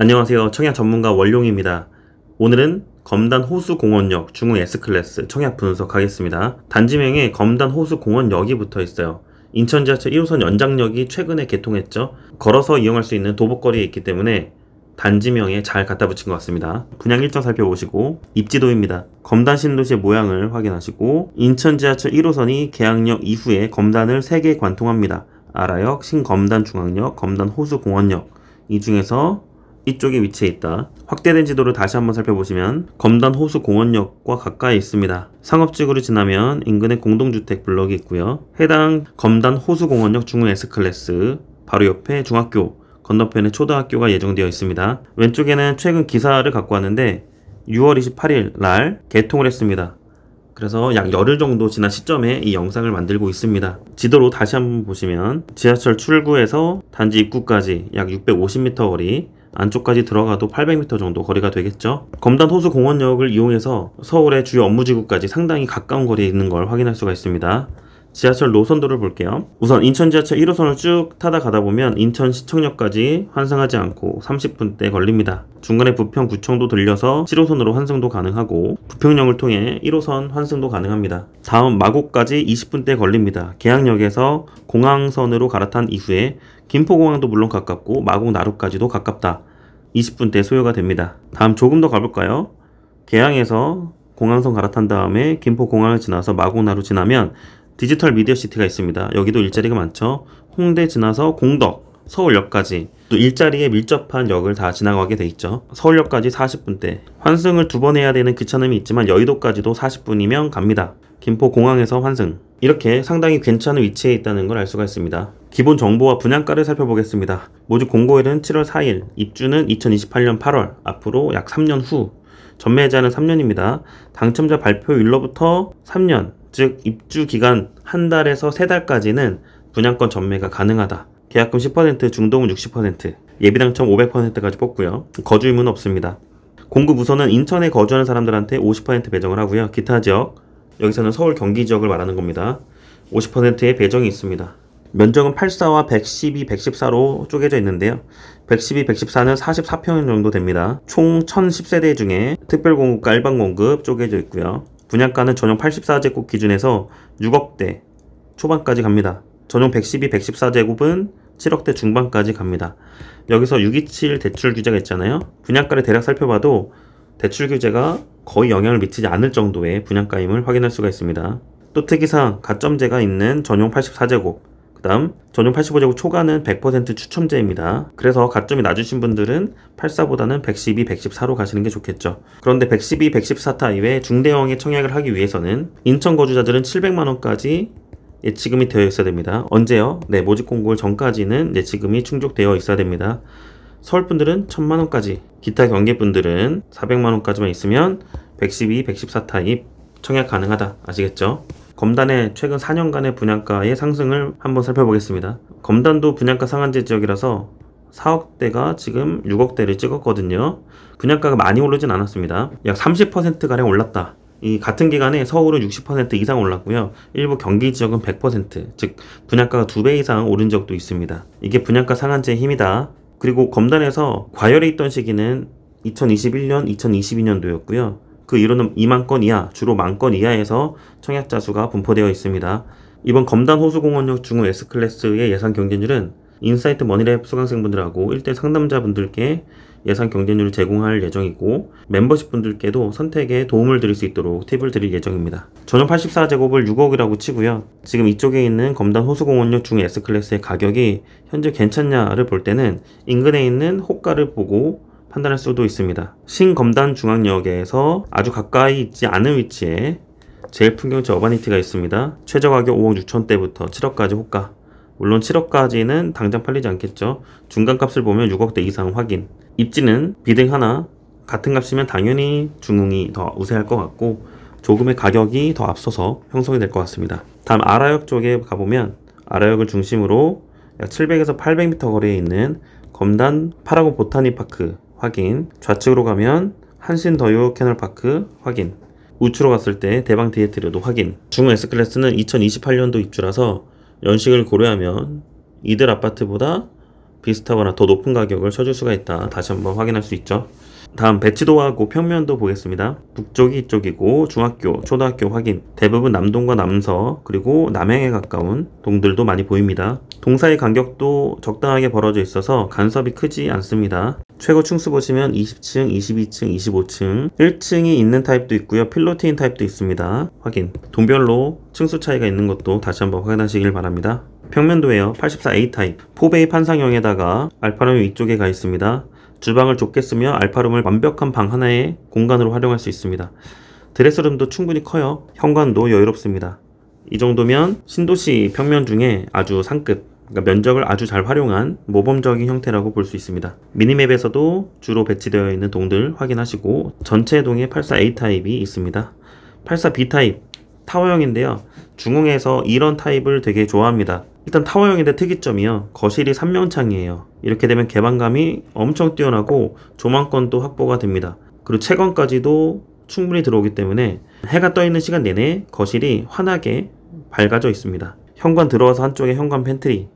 안녕하세요. 청약 전문가 원룡입니다. 오늘은 검단 호수공원역 중흥 S클래스 청약 분석하겠습니다. 단지명에 검단 호수공원역이 붙어 있어요. 인천 지하철 1호선 연장역이 최근에 개통했죠. 걸어서 이용할 수 있는 도보거리에 있기 때문에 단지명에 잘 갖다 붙인 것 같습니다. 분양 일정 살펴보시고 입지도입니다. 검단 신도시의 모양을 확인하시고 인천 지하철 1호선이 개항역 이후에 검단을 3개 관통합니다. 아라역, 신검단 중앙역, 검단 호수공원역. 이 중에서 이쪽에 위치해 있다. 확대된 지도를 다시 한번 살펴보시면 검단 호수공원역과 가까이 있습니다. 상업지구를 지나면 인근에 공동주택 블럭이 있고요. 해당 검단 호수공원역 중흥 S클래스 바로 옆에 중학교, 건너편에 초등학교가 예정되어 있습니다. 왼쪽에는 최근 기사를 갖고 왔는데 6월 28일 날 개통을 했습니다. 그래서 약 열흘 정도 지난 시점에 이 영상을 만들고 있습니다. 지도로 다시 한번 보시면 지하철 출구에서 단지 입구까지 약 650m 거리, 안쪽까지 들어가도 800m 정도 거리가 되겠죠. 검단 호수공원역을 이용해서 서울의 주요 업무지구까지 상당히 가까운 거리에 있는 걸 확인할 수가 있습니다. 지하철 노선도를 볼게요. 우선 인천 지하철 1호선을 쭉 타다 가다 보면 인천 시청역까지 환승하지 않고 30분대 걸립니다. 중간에 부평 구청도 들려서 7호선으로 환승도 가능하고 부평역을 통해 1호선 환승도 가능합니다. 다음 마곡까지 20분대 걸립니다. 계양역에서 공항선으로 갈아탄 이후에 김포공항도 물론 가깝고 마곡 나루까지도 가깝다. 20분대 소요가 됩니다. 다음 조금 더 가볼까요? 계양에서 공항선 갈아탄 다음에 김포공항을 지나서 마곡 나루 지나면 디지털 미디어시티가 있습니다. 여기도 일자리가 많죠. 홍대 지나서 공덕, 서울역까지 또 일자리에 밀접한 역을 다 지나가게 돼 있죠. 서울역까지 40분대. 환승을 2번 해야 되는 귀찮음이 있지만 여의도까지도 40분이면 갑니다. 김포공항에서 환승. 이렇게 상당히 괜찮은 위치에 있다는 걸 알 수가 있습니다. 기본 정보와 분양가를 살펴보겠습니다. 모집 공고일은 7월 4일, 입주는 2028년 8월, 앞으로 약 3년 후. 전매제한은 3년입니다. 당첨자 발표일로부터 3년, 즉 입주 기간 한 달에서 3달까지는 분양권 전매가 가능하다. 계약금 10%, 중도금 60%, 예비당첨 500%까지 뽑고요. 거주 의무는 없습니다. 공급 우선은 인천에 거주하는 사람들한테 50% 배정을 하고요. 기타 지역, 여기서는 서울 경기 지역을 말하는 겁니다. 50%의 배정이 있습니다. 면적은 84와 112, 114로 쪼개져 있는데요. 112, 114는 44평 정도 됩니다. 총 1010세대 중에 특별공급과 일반공급 쪼개져 있고요. 분양가는 전용 84제곱 기준에서 6억대 초반까지 갑니다. 전용 112, 114제곱은 7억대 중반까지 갑니다. 여기서 627 대출 규제가 있잖아요. 분양가를 대략 살펴봐도 대출 규제가 거의 영향을 미치지 않을 정도의 분양가임을 확인할 수가 있습니다. 또 특이사항 가점제가 있는 전용 84제곱, 그 다음 전용 85제곱 초과는 100% 추첨제입니다. 그래서 가점이 낮으신 분들은 84보다는 112, 114로 가시는 게 좋겠죠. 그런데 112, 114 타입의 중대형의 청약을 하기 위해서는 인천 거주자들은 700만원까지 예치금이 되어 있어야 됩니다. 언제요? 네, 모집 공고일 전까지는 예치금이 충족되어 있어야 됩니다. 서울분들은 1000만원까지, 기타 경기분들은 400만원까지만 있으면 112, 114 타입 청약 가능하다. 아시겠죠? 검단의 최근 4년간의 분양가의 상승을 한번 살펴보겠습니다. 검단도 분양가 상한제 지역이라서 4억대가 지금 6억대를 찍었거든요. 분양가가 많이 오르진 않았습니다. 약 30%가량 올랐다. 이 같은 기간에 서울은 60% 이상 올랐고요. 일부 경기 지역은 100%, 즉 분양가가 2배 이상 오른 지역도 있습니다. 이게 분양가 상한제의 힘이다. 그리고 검단에서 과열에 있던 시기는 2021년, 2022년도였고요. 그 이유는 2만 건 이하, 주로 10,000건 이하에서 청약자 수가 분포되어 있습니다. 이번 검단 호수공원역 중흥 S클래스의 예상 경쟁률은 인사이트 머니랩 수강생분들하고 1대 상담자분들께 예상 경쟁률을 제공할 예정이고 멤버십 분들께도 선택에 도움을 드릴 수 있도록 팁을 드릴 예정입니다. 전용 84제곱을 6억이라고 치고요. 지금 이쪽에 있는 검단 호수공원역 중흥 S클래스의 가격이 현재 괜찮냐를 볼 때는 인근에 있는 호가를 보고 판단할 수도 있습니다. 신검단 중앙역에서 아주 가까이 있지 않은 위치에 제일 풍경지 어바니티가 있습니다. 최저 가격 5억 6천대부터 7억까지 호가. 물론 7억까지는 당장 팔리지 않겠죠. 중간값을 보면 6억대 이상 확인. 입지는 비등 하나, 같은 값이면 당연히 중흥이 더 우세할 것 같고 조금의 가격이 더 앞서서 형성이 될 것 같습니다. 다음 아라역 쪽에 가보면 아라역을 중심으로 약 700에서 800m 거리에 있는 검단 파라곤 보타니파크 확인, 좌측으로 가면 한신더유 캐널파크 확인, 우측으로 갔을 때 대방 디에트리오도 확인. 중흥 S클래스는 2028년도 입주라서 연식을 고려하면 이들 아파트보다 비슷하거나 더 높은 가격을 쳐줄 수가 있다. 다시 한번 확인할 수 있죠. 다음 배치도하고 평면도 보겠습니다. 북쪽이 이쪽이고 중학교, 초등학교 확인. 대부분 남동과 남서 그리고 남향에 가까운 동들도 많이 보입니다. 동 사이 간격도 적당하게 벌어져 있어서 간섭이 크지 않습니다. 최고 층수 보시면 20층, 22층, 25층 1층이 있는 타입도 있고요. 필로티인 타입도 있습니다. 확인. 동별로 층수 차이가 있는 것도 다시 한번 확인하시길 바랍니다. 평면도에요. 84A 타입 4베이 판상형에다가 알파룸이 위쪽에 가 있습니다. 주방을 좁게 쓰며 알파룸을 완벽한 방 하나의 공간으로 활용할 수 있습니다. 드레스룸도 충분히 커요. 현관도 여유롭습니다. 이 정도면 신도시 평면 중에 아주 상급, 그러니까 면적을 아주 잘 활용한 모범적인 형태라고 볼 수 있습니다. 미니맵에서도 주로 배치되어 있는 동들 확인하시고 전체 동에 84A 타입이 있습니다. 84B 타입 타워형인데요. 중흥에서 이런 타입을 되게 좋아합니다. 일단 타워형인데 특이점이요. 거실이 3명창이에요. 이렇게 되면 개방감이 엄청 뛰어나고 조망권도 확보가 됩니다. 그리고 채광까지도 충분히 들어오기 때문에 해가 떠 있는 시간 내내 거실이 환하게 밝아져 있습니다. 현관 들어와서 한쪽에 현관 팬트리,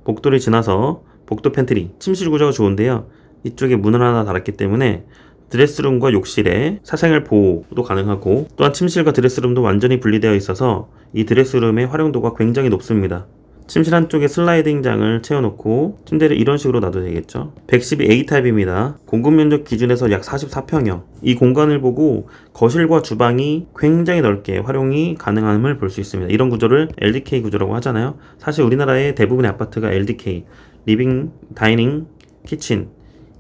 복도를 지나서 복도 팬트리, 침실 구조가 좋은데요. 이쪽에 문을 하나 달았기 때문에 드레스룸과 욕실에 사생활 보호도 가능하고 또한 침실과 드레스룸도 완전히 분리되어 있어서 이 드레스룸의 활용도가 굉장히 높습니다. 침실 한쪽에 슬라이딩장을 채워놓고 침대를 이런 식으로 놔도 되겠죠. 112A 타입입니다. 공급 면적 기준에서 약 44평형. 이 공간을 보고 거실과 주방이 굉장히 넓게 활용이 가능함을 볼 수 있습니다. 이런 구조를 LDK 구조라고 하잖아요. 사실 우리나라의 대부분의 아파트가 LDK, 리빙, 다이닝, 키친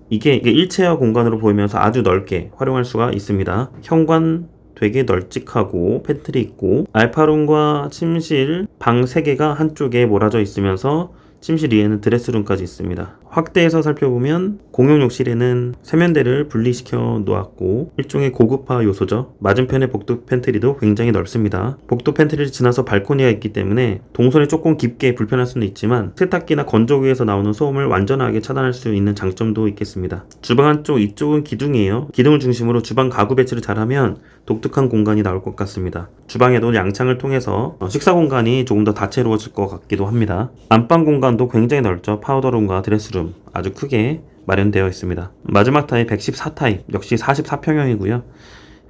이게 일체화 공간으로 보이면서 아주 넓게 활용할 수가 있습니다. 현관 되게 널찍하고 팬트리 있고 알파룸과 침실 방 3개가 한쪽에 몰아져 있으면서 침실 위에는 드레스룸까지 있습니다. 확대해서 살펴보면 공용 욕실에는 세면대를 분리시켜 놓았고 일종의 고급화 요소죠. 맞은편의 복도 팬트리도 굉장히 넓습니다. 복도 팬트리를 지나서 발코니가 있기 때문에 동선이 조금 깊게 불편할 수는 있지만 세탁기나 건조기에서 나오는 소음을 완전하게 차단할 수 있는 장점도 있겠습니다. 주방 한쪽 이쪽은 기둥이에요. 기둥을 중심으로 주방 가구 배치를 잘하면 독특한 공간이 나올 것 같습니다. 주방에도 양창을 통해서 식사 공간이 조금 더 다채로워질 것 같기도 합니다. 안방 공간도 굉장히 넓죠. 파우더룸과 드레스룸 아주 크게 마련되어 있습니다. 마지막 타입 114 타입 역시 44평형이고요.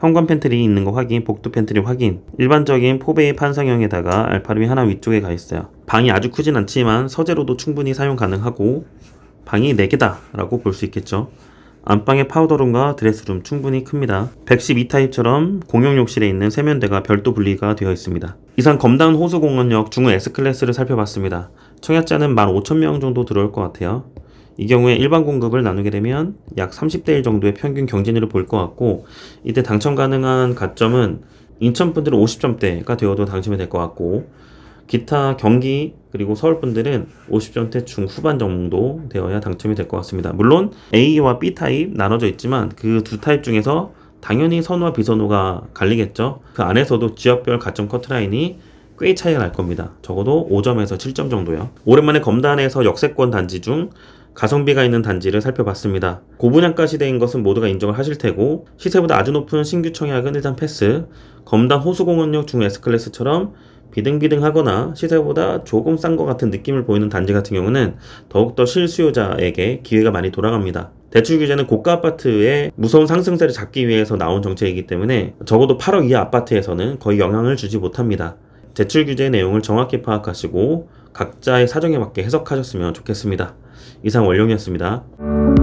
현관 팬트리 있는 거 확인, 복도 팬트리 확인. 일반적인 4베이 판상형에다가 알파룸이 하나 위쪽에 가 있어요. 방이 아주 크진 않지만 서재로도 충분히 사용 가능하고 방이 4개다 라고 볼 수 있겠죠. 안방의 파우더룸과 드레스룸 충분히 큽니다. 112 타입처럼 공용 욕실에 있는 세면대가 별도 분리가 되어 있습니다. 이상 검단 호수공원역 중흥 S클래스를 살펴봤습니다. 청약자는 15,000명 정도 들어올 것 같아요. 이 경우에 일반 공급을 나누게 되면 약 30대 1 정도의 평균 경쟁률을 볼 것 같고 이때 당첨 가능한 가점은 인천분들은 50점대가 되어도 당첨이 될 것 같고 기타 경기 그리고 서울분들은 50점대 중후반 정도 되어야 당첨이 될 것 같습니다. 물론 A와 B 타입 나눠져 있지만 그 두 타입 중에서 당연히 선호와 비선호가 갈리겠죠. 그 안에서도 지역별 가점 커트라인이 꽤 차이가 날 겁니다. 적어도 5점에서 7점 정도요. 오랜만에 검단에서 역세권 단지 중 가성비가 있는 단지를 살펴봤습니다. 고분양가 시대인 것은 모두가 인정을 하실 테고 시세보다 아주 높은 신규 청약은 일단 패스. 검단 호수공원역 중 S클래스처럼 비등비등하거나 시세보다 조금 싼 것 같은 느낌을 보이는 단지 같은 경우는 더욱더 실수요자에게 기회가 많이 돌아갑니다. 대출 규제는 고가 아파트의 무서운 상승세를 잡기 위해서 나온 정책이기 때문에 적어도 8억 이하 아파트에서는 거의 영향을 주지 못합니다. 대출 규제의 내용을 정확히 파악하시고 각자의 사정에 맞게 해석하셨으면 좋겠습니다. 이상 원룡이었습니다.